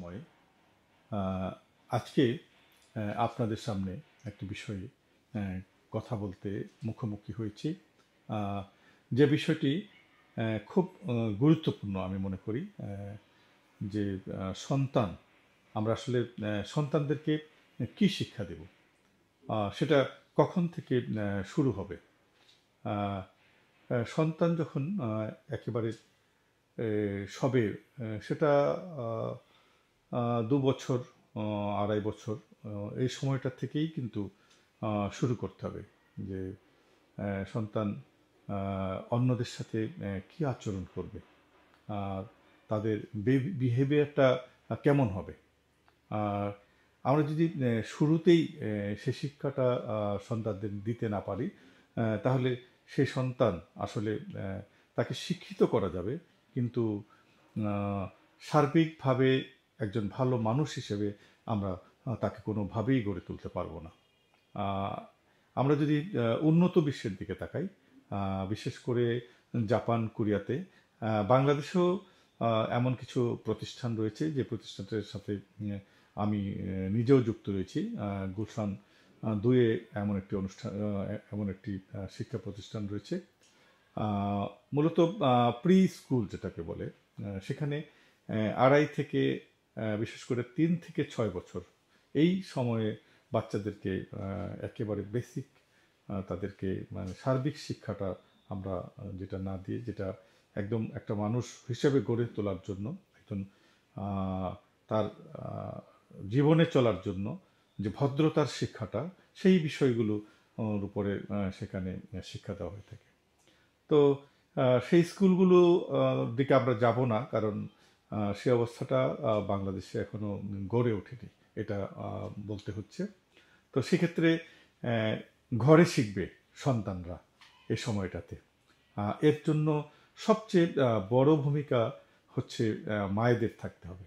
সময়ে আজকে আপনাদের সামনে একটি বিষয়ে কথা বলতে মুখোমুখি হয়েছি, যে বিষয়টি খুব গুরুত্বপূর্ণ আমি মনে করি। যে সন্তান, আমরা আসলে সন্তানদেরকে কি শিক্ষা দেব, সেটা কখন থেকে শুরু হবে। সন্তান যখন একেবারে সবে, সেটা 2 বছর, 2.5 বছর, এই সময়টা থেকেই কিন্তু শুরু করতে হবে যে সন্তান অন্যদের সাথে কী আচরণ করবে, আর তাদের বিহেভিয়ারটা কেমন হবে। আর আমরা যদি শুরুতেই সে শিক্ষাটা সন্তানদের দিতে না পারি, তাহলে সেই সন্তান আসলে তাকে শিক্ষিত করা যাবে, কিন্তু সার্বিকভাবে একজন ভালো মানুষ হিসেবে আমরা তাকে কোনোভাবেই গড়ে তুলতে পারবো না। আমরা যদি উন্নত বিশ্বের দিকে তাকাই, বিশেষ করে জাপান, কোরিয়াতে, বাংলাদেশেও এমন কিছু প্রতিষ্ঠান রয়েছে যে প্রতিষ্ঠানটির সাথে আমি নিজেও যুক্ত রয়েছি। গুলশান 2-এ এমন একটি শিক্ষা প্রতিষ্ঠান রয়েছে। মূলত প্রি স্কুল যেটাকে বলে, সেখানে 2.5 থেকে বিশেষ করে 3 থেকে 6 বছর এই সময়ে বাচ্চাদেরকে একেবারে বেসিক, তাদেরকে মানে সার্বিক শিক্ষাটা আমরা যেটা না দিয়ে, যেটা একদম একটা মানুষ হিসেবে গড়ে তোলার জন্য, একজন তার জীবনে চলার জন্য যে ভদ্রতার শিক্ষাটা, সেই বিষয়গুলো উপরে সেখানে শিক্ষা দেওয়া হয়ে থাকে। তো সেই স্কুলগুলো দিকে আমরা যাব না, কারণ সে অবস্থাটা বাংলাদেশে এখনো গড়ে ওঠেনি, এটা বলতে হচ্ছে। তো সেক্ষেত্রে ঘরে শিখবে সন্তানরা এই সময়টাতে। এর জন্য সবচেয়ে বড় ভূমিকা হচ্ছে মায়েদের থাকতে হবে।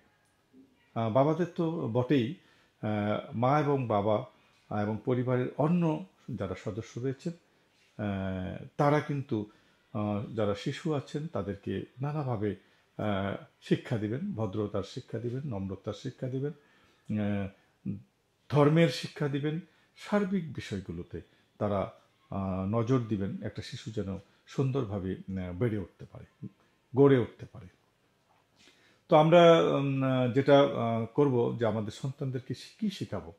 বাবাদের তো বটেই, মা এবং বাবা এবং পরিবারের অন্য যারা সদস্য রয়েছেন, তারা কিন্তু যারা শিশু আছেন তাদেরকে নানাভাবে শিক্ষা দিবেন, ভদ্রতার শিক্ষা দিবেন, নম্রতার শিক্ষা দিবেন, ধর্মের শিক্ষা দিবেন। সার্বিক বিষয়গুলোতে তারা নজর দিবেন, একটা শিশু যেন সুন্দরভাবে বেড়ে উঠতে পারে, গড়ে উঠতে পারে। তো আমরা যেটা করব, যে আমাদের সন্তানদেরকে কী শেখাবো,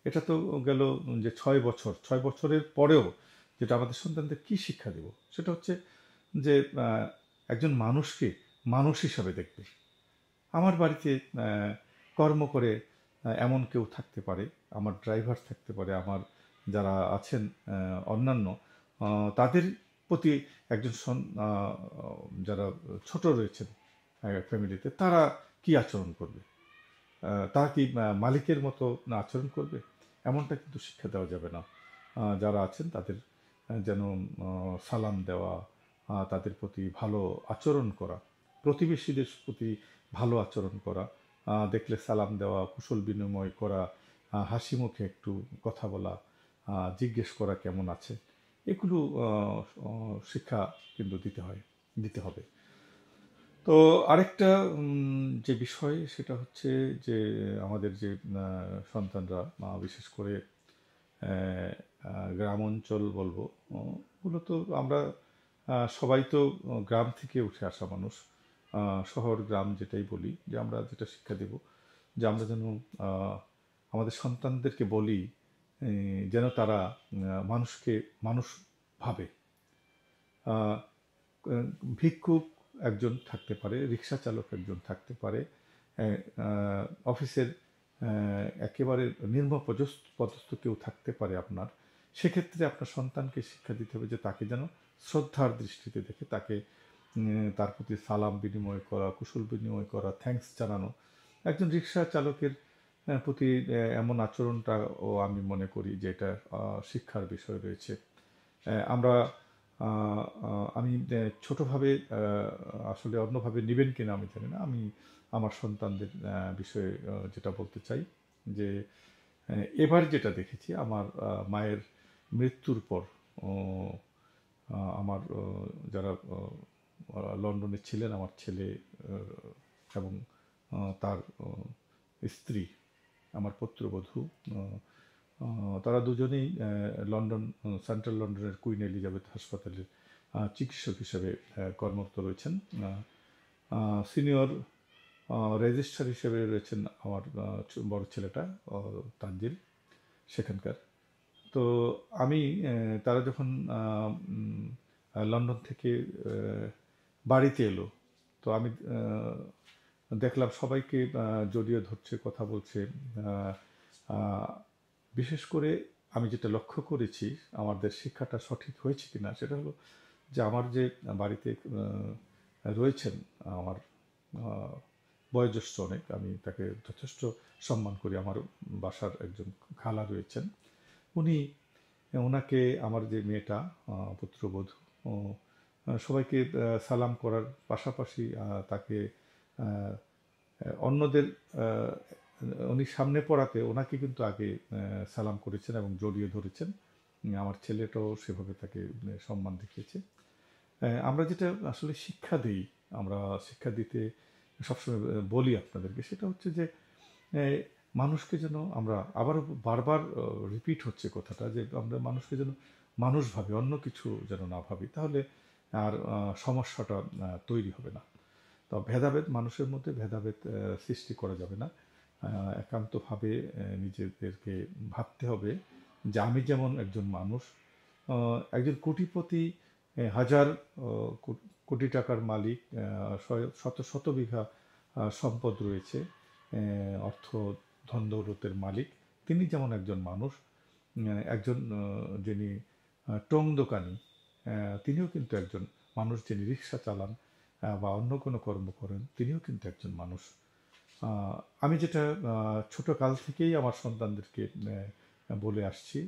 এটা তো গেল যে 6 বছরের পরেও যেটা আমাদের সন্তানদের কী শিক্ষা দেব, সেটা হচ্ছে যে একজন মানুষকে মানুষ হিসাবে দেখবে। আমার বাড়িতে কর্ম করে এমন কেউ থাকতে পারে, আমার ড্রাইভার থাকতে পারে, আমার যারা আছেন অন্যান্য, তাদের প্রতি একজন যারা ছোট রয়েছেন ফ্যামিলিতে, তারা কি আচরণ করবে, তারা কি মালিকের মতো আচরণ করবে, এমনটা কিন্তু শিক্ষা দেওয়া যাবে না। যারা আছেন তাদের যেন সালাম দেওয়া, তাদের প্রতি ভালো আচরণ করা, প্রতিবেশীদের প্রতি ভালো আচরণ করা, দেখলে সালাম দেওয়া, কুশল বিনিময় করা, হাসি মুখে একটু কথা বলা, জিজ্ঞেস করা কেমন আছে, এগুলো শিক্ষা কিন্তু দিতে হবে। তো আরেকটা যে বিষয়, সেটা হচ্ছে যে আমাদের যে সন্তানরা, বিশেষ করে গ্রাম অঞ্চল বলবো, মূলত আমরা সবাই তো গ্রাম থেকে উঠে আসা মানুষ। শহর গ্রাম যেটাই বলি, যে আমরা যেটা শিক্ষা দেব, যে আমরা যেন আমাদের সন্তানদেরকে বলি যেন তারা মানুষকে মানুষ ভাবে। ভিক্ষুক একজন থাকতে পারে, রিক্সা চালক একজন থাকতে পারে, অফিসের একেবারে নিম্ন পদস্থ কেউ থাকতে পারে আপনার। সেক্ষেত্রে আপনার সন্তানকে শিক্ষা দিতে হবে যে তাকে যেন শ্রদ্ধার দৃষ্টিতে দেখে, তাকে তার প্রতি সালাম বিনিময় করা, কুশল বিনিময় করা, থ্যাঙ্কস জানানো। একজন রিক্সা চালকের প্রতি এমন আচরণটাও আমি মনে করি যে এটা শিক্ষার বিষয় রয়েছে। আমরা আমি ছোটোভাবে, আসলে অন্যভাবে নেবেন কিনা আমি জানি না, আমি আমার সন্তানদের বিষয়ে যেটা বলতে চাই, যে এবার যেটা দেখেছি আমার মায়ের মৃত্যুর পর, আমার যারা লন্ডনে ছিলেন, আমার ছেলে এবং তার স্ত্রী, আমার পুত্রবধূ, তারা দুজনেই লন্ডন, সেন্ট্রাল লন্ডনের কুইন এলিজাবেথ হাসপাতালের চিকিৎসক হিসেবে কর্মরত রয়েছেন। সিনিয়র রেজিস্ট্রার হিসেবে রয়েছেন আমার বড় ছেলেটা তানজিল সেখানকার। তো আমি তারা যখন লন্ডন থেকে বাড়িতে এলো, তো আমি দেখলাম সবাইকে জড়িয়ে ধরছে, কথা বলছে। বিশেষ করে আমি যেটা লক্ষ্য করেছি, আমাদের শিক্ষাটা সঠিক হয়েছে কিনা, সেটা হলো যে আমার যে বাড়িতে রয়েছেন আমার বয়োজ্যেষ্ঠ অনেক, আমি তাকে যথেষ্ট সম্মান করি, আমার বাসার একজন খালা রয়েছেন, ওনাকে আমার যে মেয়েটা পুত্রবধূ সবাইকে সালাম করার পাশাপাশি তাকে অন্যদের উনি সামনে পড়াতে ওনাকে কিন্তু আগে সালাম করেছেন এবং জড়িয়ে ধরেছেন। আমার ছেলেটাও সেভাবে তাকে সম্মান দেখিয়েছে। আমরা যেটা আসলে শিক্ষা দিই, আমরা শিক্ষা দিতে সবসময় বলি আপনাদেরকে, সেটা হচ্ছে যে মানুষকে যেন আমরা আবারও বারবার রিপিট হচ্ছে কথাটা, যে আমরা মানুষকে যেন মানুষ ভাবি, অন্য কিছু যেন না ভাবি, তাহলে আর সমস্যাটা তৈরি হবে না। তো ভেদাভেদ, মানুষের মধ্যে ভেদাভেদ সৃষ্টি করা যাবে না। একান্তভাবে নিজেদেরকে ভাবতে হবে যে আমি যেমন একজন মানুষ, একজন কোটিপতি, হাজার কোটি টাকার মালিক, শত শত বিঘা সম্পদ রয়েছে, অর্থ ধন দৌলতের মালিক, তিনি যেমন একজন মানুষ, একজন যিনি টং দোকানি, তিনিও কিন্তু একজন মানুষ, যিনি রিক্সা চালান বা অন্য কোনো কর্ম করেন, তিনিও কিন্তু একজন মানুষ। আমি যেটা ছোটো কাল থেকেই আমার সন্তানদেরকে বলে আসছি,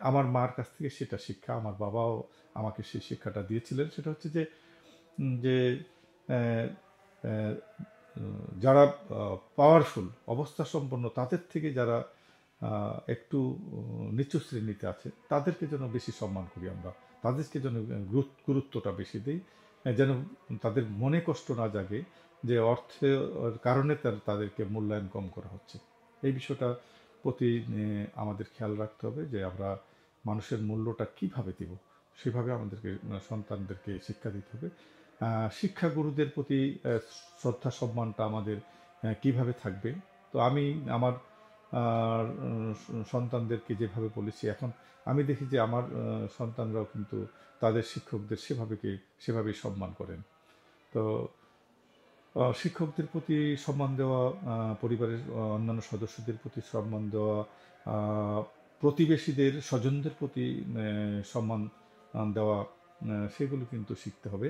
আমার মার কাছ থেকে সেটা শিক্ষা, আমার বাবাও আমাকে সেই শিক্ষাটা দিয়েছিলেন, সেটা হচ্ছে যে যে যারা পাওয়ারফুল, অবস্থা সম্পন্ন, তাদের থেকে যারা একটু নিচু শ্রেণীতে আছে, তাদেরকে যেন বেশি সম্মান করি আমরা, তাদেরকে যেন গুরুত্বটা বেশি দিই, যেন তাদের মনে কষ্ট না জাগে যে অর্থের কারণে তাদেরকে মূল্যায়ন কম করা হচ্ছে। এই বিষয়টা প্রতি আমাদের খেয়াল রাখতে হবে, যে আমরা মানুষের মূল্যটা কিভাবে দিব, সেভাবে আমাদেরকে সন্তানদেরকে শিক্ষা দিতে হবে। শিক্ষাগুরুদের প্রতি শ্রদ্ধা সম্মানটা আমাদের কিভাবে থাকবে। তো আমি আমার সন্তানদেরকে যেভাবে বলেছি, এখন আমি দেখি যে আমার সন্তানরাও কিন্তু তাদের শিক্ষকদের সেভাবেই সম্মান করেন। তো শিক্ষকদের প্রতি সম্মান দেওয়া, পরিবারের অন্যান্য সদস্যদের প্রতি সম্মান দেওয়া, প্রতিবেশীদের, স্বজনদের প্রতি সম্মান দেওয়া, সেগুলো কিন্তু শিখতে হবে।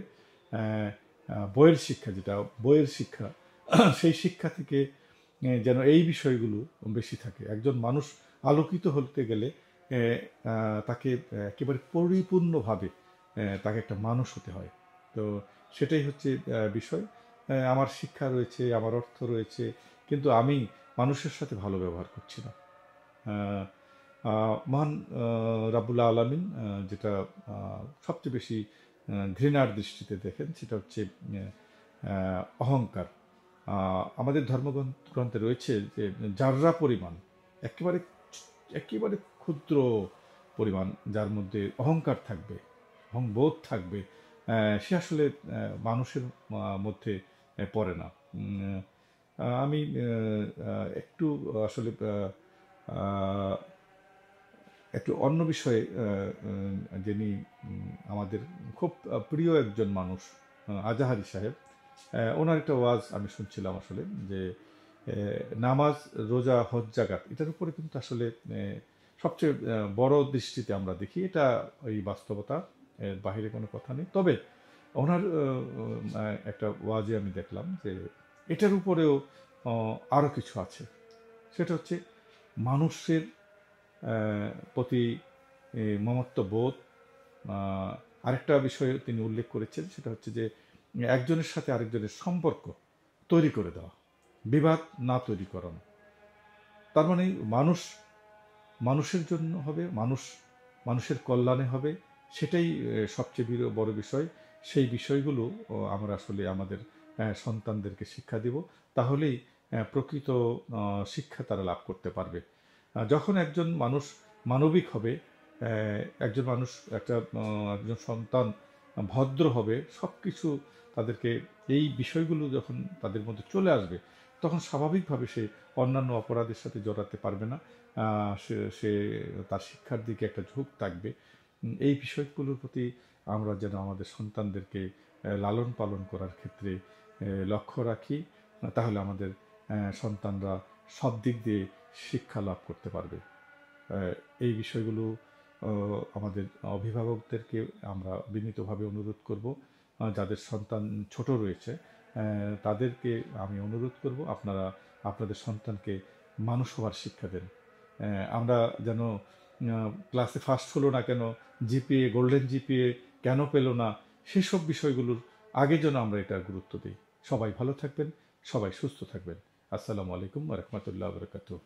বইয়ের শিক্ষা, যেটা বইয়ের শিক্ষা, সেই শিক্ষা থেকে যেন এই বিষয়গুলো বেশি থাকে। একজন মানুষ আলোকিত হতে গেলে তাকে একেবারে পরিপূর্ণভাবে তাকে একটা মানুষ হতে হয়। তো সেটাই হচ্ছে বিষয়। আমার শিক্ষা রয়েছে, আমার অর্থ রয়েছে, কিন্তু আমি মানুষের সাথে ভালো ব্যবহার করছি না। মহান রাব্বুল আলামিন যেটা সবচেয়ে বেশি ঘৃণার দৃষ্টিতে দেখেন, সেটা হচ্ছে অহংকার। আমাদের ধর্মগ্রন্থে রয়েছে যে যাররা পরিমাণ, একেবারে একেবারে ক্ষুদ্র পরিমাণ যার মধ্যে অহংকার থাকবে, অহংবোধ থাকবে, সে আসলে মানুষের মধ্যে পড়ে না। আমি একটু আসলে একটু অন্য বিষয়ে, যিনি আমাদের খুব প্রিয় একজন মানুষ, আজাহারি সাহেব, ওনার একটা ওয়াজ আমি শুনছিলাম আসলে, যে নামাজ, রোজা, হজ, জাকাত, এটার উপরে কিন্তু আসলে সবচেয়ে বড় দৃষ্টিতে আমরা দেখি, এটা এই বাস্তবতা, এর বাহিরে কোনো কথা নেই। তবে ওনার একটা ওয়াজে আমি দেখলাম যে এটার উপরেও আরও কিছু আছে, সেটা হচ্ছে মানুষের প্রতি মমত্ববোধ। আরেকটা বিষয় তিনি উল্লেখ করেছেন, সেটা হচ্ছে যে একজনের সাথে আরেকজনের সম্পর্ক তৈরি করে দেওয়া, বিবাদ না তৈরি করানো। তার মানে মানুষের জন্য হবে, মানুষের কল্যাণে হবে, সেটাই সবচেয়ে বড় বিষয়। সেই বিষয়গুলো আমরা আসলে আমাদের সন্তানদেরকে শিক্ষা দিব, তাহলেই প্রকৃত শিক্ষা তারা লাভ করতে পারবে। যখন একজন মানুষ মানবিক হবে, একজন মানুষ একজন সন্তান ভদ্র হবে, সব কিছু তাদেরকে এই বিষয়গুলো যখন তাদের মধ্যে চলে আসবে, তখন স্বাভাবিকভাবে সে অন্যান্য অপরাধের সাথে জড়াতে পারবে না। সে তার শিক্ষার দিকে একটা ঝোঁক থাকবে। এই বিষয়গুলোর প্রতি আমরা যেন আমাদের সন্তানদেরকে লালন পালন করার ক্ষেত্রে লক্ষ্য রাখি, তাহলে আমাদের সন্তানরা সব দিক দিয়ে শিক্ষা লাভ করতে পারবে। এই বিষয়গুলো আমাদের অভিভাবকদেরকে আমরা বিনীতভাবে অনুরোধ করব। যাদের সন্তান ছোট রয়েছে তাদেরকে আমি অনুরোধ করব, আপনারা আপনাদের সন্তানকে মানুষ হওয়ার শিক্ষা দেন। আমরা যেন ক্লাসে ফার্স্ট হলো না কেন, জিপিএ গোল্ডেন জিপিএ কেন পেল না, সেসব বিষয়গুলোর আগে যেন আমরা এটা গুরুত্ব দিই। সবাই ভালো থাকবেন, সবাই সুস্থ থাকবেন। আসসালামু আলাইকুম ওয়া রাহমাতুল্লাহি ওয়া বারাকাতুহু।